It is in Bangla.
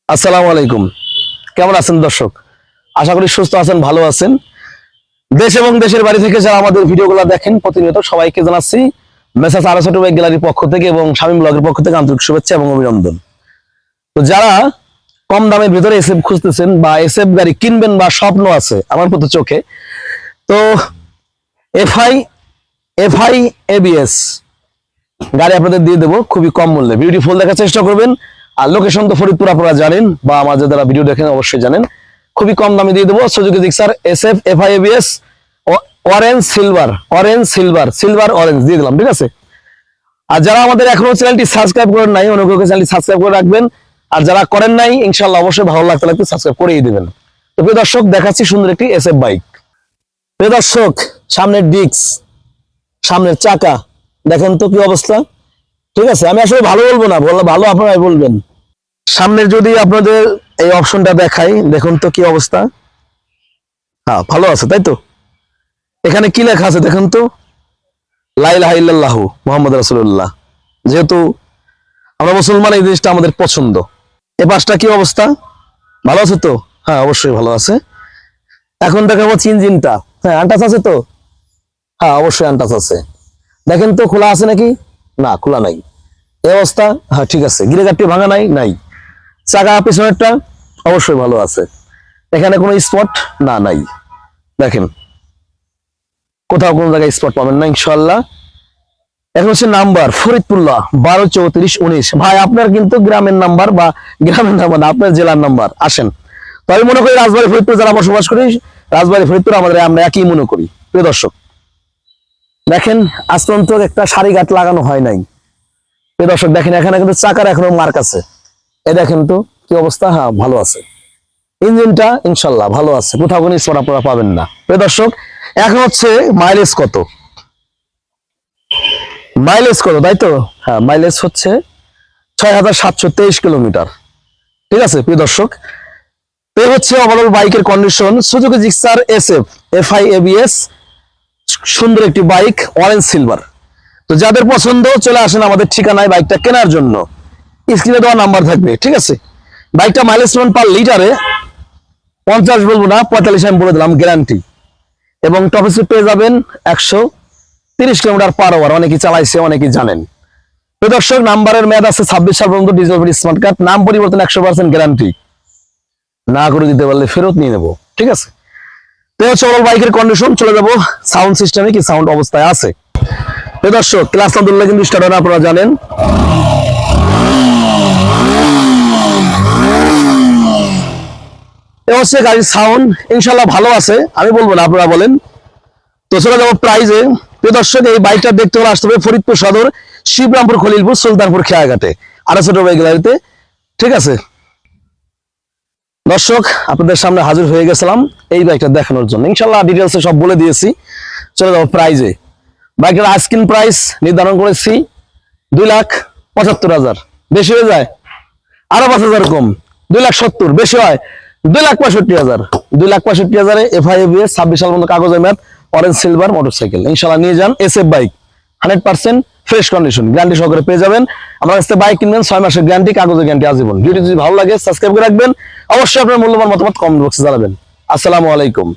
আসসালামু আলাইকুম। কেমন আছেন দর্শক? আশা করি সুস্থ আছেন, ভালো আছেন। দেশ এবং দেশের বাড়ি থেকে যারা আমাদের ভিডিওগুলো দেখেন প্রতিনিয়ত সবাইকে জানাচ্ছি মেসার্স আরএস অটো বাইক গ্যালারির পক্ষ থেকে এবং শামীম ব্লগের পক্ষ থেকে আন্তরিক শুভেচ্ছা এবং অভিনন্দন। তো যারা কম দামের ভিতরে এসএফ খুঁজতেছেন বা এসএফ গাড়ি কিনবেন বা স্বপ্ন আছে আমার প্রতি চোখে, তো এফআই এফআই এবিএস গাড়ি আপনাদের দিয়ে দেবো খুবই কম মূল্যে। বিউটিফুল দেখার চেষ্টা করবেন। আর লোকেশন তো ফরিদপুর, আপনারা জানেন বা আমাদের যারা ভিডিও দেখেন অবশ্যই জানেন। খুবই কম দামে দিয়ে দেবো Suzuki Gixxer SF FI ABS orange silver, silver orange দিয়ে দিলাম, ঠিক আছে। আর যারা আমাদের এখনো চ্যানেলটি সাবস্ক্রাইব করেন নাই, অনুগ্রহ করে চ্যানেলটি সাবস্ক্রাইব করে রাখবেন। আর যারা করেন নাই ইনশাআল্লাহ অবশ্যই ভালো লাগতে লাগতে সাবস্ক্রাইব করেই দিবেন। তো প্রিয় দর্শক, দেখাচ্ছি সুন্দর একটি এসএফ বাইক। প্রিয় দর্শক, সামনের ডিস্ক, সামনের চাকা দেখেন তো কি অবস্থা, ঠিক আছে। আমি আসলে ভালো বলবো না, বললে ভালো আপনারাই বলবেন। সামনের যদি আপনাদের এই অপশনটা দেখাই, দেখুন তো কি অবস্থা। হ্যাঁ, ভালো আছে তাই তো। এখানে কি লেখা আছে দেখুন তো, লা ইলাহা ইল্লাল্লাহু মুহাম্মদ রাসূলুল্লাহ। যেহেতু আমরা মুসলমান, এই জিনিসটা আমাদের পছন্দ। এ পাশটা কি অবস্থা, ভালো আছে তো? হ্যাঁ, অবশ্যই ভালো আছে। এখন দেখাবো ইঞ্জিনটা। হ্যাঁ, আনটাচ আছে তো? হ্যাঁ, অবশ্যই আনটাচ আছে। দেখেন তো খোলা আছে নাকি? না, খোলা নাই। এই অবস্থা, হ্যাঁ ঠিক আছে। গিরে গাড়ি ভাঙা নাই? নাই। চাকা পিছনেরটা অবশ্যই ভালো আছে। এখানে কোনো স্পট না, নাই। দেখেন কোথাও কোনো জায়গায় স্পট পাবেন না ইনশাআল্লাহ। এখন হচ্ছে নাম্বার ফরিদপুল্লাহ 123419। ভাই আপনার কিন্তু গ্রামের নাম্বার, বা গ্রামের নাম্বার না, আপনার জেলার নাম্বার। আসেন, তো আমি মনে করি রাজবাড়ী ফরিদপুর যারা বসবাস করি, রাজবাড়ী ফরিদপুর আমাদের আমরা একই মনে করি। প্রিয় দর্শক দেখেন, আজ পর্যন্ত একটা সারি গাঁট লাগানো হয় নাই। প্রিয় দর্শক দেখেন, এখানে কিন্তু চাকার এখনো মার্ক আছে। এই দেখেন তো কি অবস্থা। হ্যাঁ, ভালো আছে। ইঞ্জিনটা ইনশাল্লাহ ভালো আছে, কোথাও কোনো স্পট আপনারা পাবেন না। প্রিয় দর্শক, এখন হচ্ছে মাইলেজ কত, তাই তো? হ্যাঁ, মাইলেজ হচ্ছে 6723 কিলোমিটার, ঠিক আছে। প্রিয় দর্শক, তো হচ্ছে ওভারঅল বাইকের condition. Suzuki Gixxer SF FI ABS, সুন্দর একটি বাইক, অরেঞ্জ সিলভার। তো যাদের পছন্দ চলে আসেন আমাদের ঠিকানায় বাইকটা কেনার জন্য। স্ক্রিনে দেওয়া নাম্বার থাকবে, ঠিক আছে। বাইকটা মাইলেজ পার লিটারে 50 বলবো না, 45 আমি বলে দিলাম, গ্যারান্টি। এবং টপ স্পিড পেয়ে যাবেন 130 কিলোমিটার পার আওয়ার। অনেকেই চালাইছে, অনেকেই জানেন। দর্শক, নাম্বারের মেয়াদ আছে 26 সাল পর্যন্ত। ডিজিটাল স্মার্ট কার্ড, নাম পরিবর্তন 100% গ্যারান্টি। না করে দিতে পারলে ফেরত নিয়ে নেবো, ঠিক আছে। তো হচ্ছে ওভারঅল বাইকের কন্ডিশন। চলে যাবো সাউন্ড সিস্টেমে, কি সাউন্ড অবস্থায় আছে। দর্শক, ক্লাস আলহামদুলিল্লাহ কিন্তু স্টার্ট হয় না, আপনারা জানেন। হচ্ছে গাড়ির সাউন্ড ইনশাল্লাহ ভালো আছে, আমি বলবো না, আপনারা বলেন। তো চলে যাবো প্রাইজে। প্রিয় দর্শক, এই বাইকটা দেখতে হলে আসতে হবে ফরিদপুর সদর, শিবরামপুর, খলিলপুর, সুলতানপুর, খেয়াঘাটে, আরএস অটো বাইক গ্যালারিতে, ঠিক আছে। দর্শক, আপনাদের সামনে হাজির হয়ে গেছিলাম এই বাইকটা দেখানোর জন্য। ইনশাল্লাহ ডিটেলসে সব বলে দিয়েছি। চলে যাবো প্রাইজে। বাইকের আস্কিং প্রাইস নির্ধারণ করেছি 2,75,000। বেশি হয়ে যায় আরো 5,000 কম, 2,70,000। বেশি হয় 2,65,000। 2,65,000 এফআই এবিএস 26 সাল পর্যন্ত কাগজের ম্যাপ, অরেঞ্জ সিলভার মোটরসাইকেল। ইনশাল্লাহ নিয়ে যান। SF bike 100% fresh condition, guarantee সহকারে পেয়ে যাবেন। আমার কাছে বাইক কিনবেন 6 মাসের গ্যারান্টি, কাগজের গ্যারান্টি আজীবন। ভিডিও যদি ভালো লাগে সাবস্ক্রাইব করে রাখবেন। অবশ্যই আপনার মূল্যবান মতামত কমেন্ট বক্সে জানাবেন। আসসালামু আলাইকুম।